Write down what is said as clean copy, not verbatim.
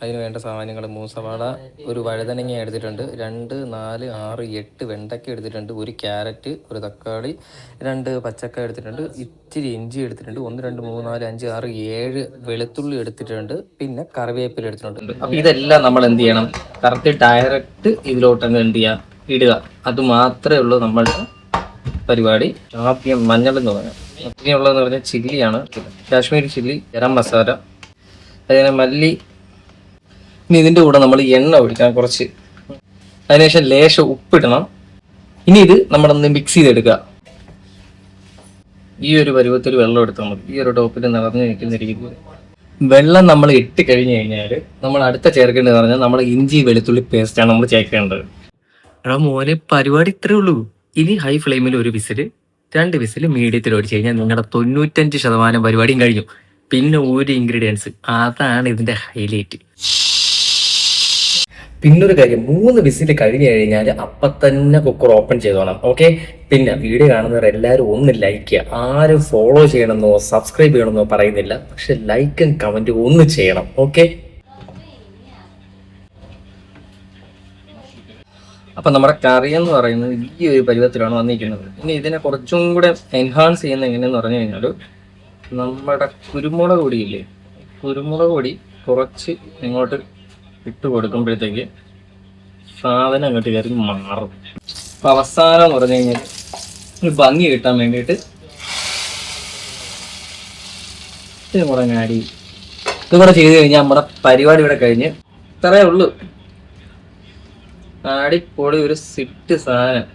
അതിന് വേണ്ട സാമാനങ്ങൾ 3 സവാള, ഒരു വഴുതനങ്ങ എടുത്തിട്ടുണ്ട്, 2, 4, 6, 8 വെണ്ടയ്ക്ക എടുത്തിട്ടുണ്ട്, ഒരു ക്യാരറ്റ്, ഒരു തക്കാളി, 2 പച്ചക്ക എടുത്തിട്ടുണ്ട്, ഇച്ചിരി ഇഞ്ചി എടുത്തിട്ടുണ്ട്, 1, 2, 3, 4, 5, 6, 7 വെളുത്തുള്ളി എടുത്തിട്ടുണ്ട്, പിന്നെ കറിവേപ്പില എടുത്തിട്ടുണ്ട്. അപ്പോൾ ഇതെല്ലാം നമ്മൾ എന്ത് ചെയ്യണം? കറക്റ്റ് ഡയറക്റ്റ് ഇതിലോട്ടങ്ങ് എന്ത് ചെയ്യുക? ഇടുക. അത് മാത്രമേ ഉള്ളൂ നമ്മളുടെ പരിപാടി. ആദ്യം മഞ്ഞൾ എന്ന് പറയാം. ഉള്ളതെന്ന് പറഞ്ഞാൽ ചില്ലിയാണ്, കാശ്മീരി ചില്ലി, ഗരം മസാല, അതിന് മല്ലി. ഇനി ഇതിൻ്റെ കൂടെ നമ്മൾ എണ്ണ ഒഴിക്കണം കുറച്ച്, അതിനുശേഷം ലേശം ഉപ്പിടണം. ഇനി ഇത് നമ്മളൊന്ന് മിക്സ് ചെയ്തെടുക്കുക. ഈ ഒരു പരുവത്തിൽ വെള്ളം എടുത്താൽ മതി. ഈ ഒരു ടോപ്പിൽ നിറഞ്ഞു നിൽക്കുന്ന രീതിയിൽ വെള്ളം നമ്മൾ ഇട്ട് കഴിഞ്ഞ് കഴിഞ്ഞാൽ നമ്മൾ അടുത്ത ചേർക്കേണ്ടത് പറഞ്ഞാൽ നമ്മൾ ഇഞ്ചി വെളുത്തുള്ളി പേസ്റ്റാണ് നമ്മൾ ചേർക്കേണ്ടത്. എടാ മോനെ, പരിപാടി ഇത്രേ ഉള്ളൂ. ഇനി ഹൈ ഫ്ലെയിമിൽ ഒരു വിസില്, 2 വിസില് മീഡിയത്തിൽ ഓടിച്ചു കഴിഞ്ഞാൽ നിങ്ങളുടെ 95% പരിപാടിയും കഴിഞ്ഞു. പിന്നെ ഒരു ഇൻഗ്രീഡിയൻസ്, അതാണ് ഇതിന്റെ ഹൈലൈറ്റ്. പിന്നൊരു കാര്യം, 3 വിസില് കഴിഞ്ഞു കഴിഞ്ഞാൽ അപ്പം തന്നെ കുക്കർ ഓപ്പൺ ചെയ്തോണം. ഓക്കെ. പിന്നെ വീഡിയോ കാണുന്നവർ എല്ലാവരും ഒന്ന് ലൈക്ക് ചെയ്യുക. ആരും ഫോളോ ചെയ്യണമെന്നോ സബ്സ്ക്രൈബ് ചെയ്യണമെന്നോ പറയുന്നില്ല, പക്ഷെ ലൈക്കും കമന്റും ഒന്ന് ചെയ്യണം. ഓക്കെ. അപ്പം നമ്മുടെ കറി എന്ന് പറയുന്നത് ഈ ഒരു പരുവത്തിലാണ് വന്നിരിക്കുന്നത്. ഇനി ഇതിനെ കുറച്ചും കൂടെ എൻഹാൻസ് ചെയ്യുന്ന എങ്ങനെയെന്ന് പറഞ്ഞു കഴിഞ്ഞാൽ, നമ്മുടെ കുരുമുളക് പൊടിയില്ലേ, കുരുമുളക് പൊടി കുറച്ച് ഇങ്ങോട്ട് ഇട്ട് കൊടുക്കുമ്പോഴത്തേക്ക് സാധനം അങ്ങോട്ട് കയറി മാറും. അപ്പം അവസാനം എന്ന് പറഞ്ഞു കഴിഞ്ഞാൽ ഒരു ഭംഗി കിട്ടാൻ വേണ്ടിയിട്ട് ഇതും കൂടെ ആഡ് ചെയ്യും. ഇതും കൂടെ ചെയ്ത് കഴിഞ്ഞാൽ നമ്മുടെ പരിപാടി ഇവിടെ കഴിഞ്ഞ്. ഇത്രയേ ഉള്ളൂ. അടിപൊളി ഒരു സിറ്റ് സാധനം.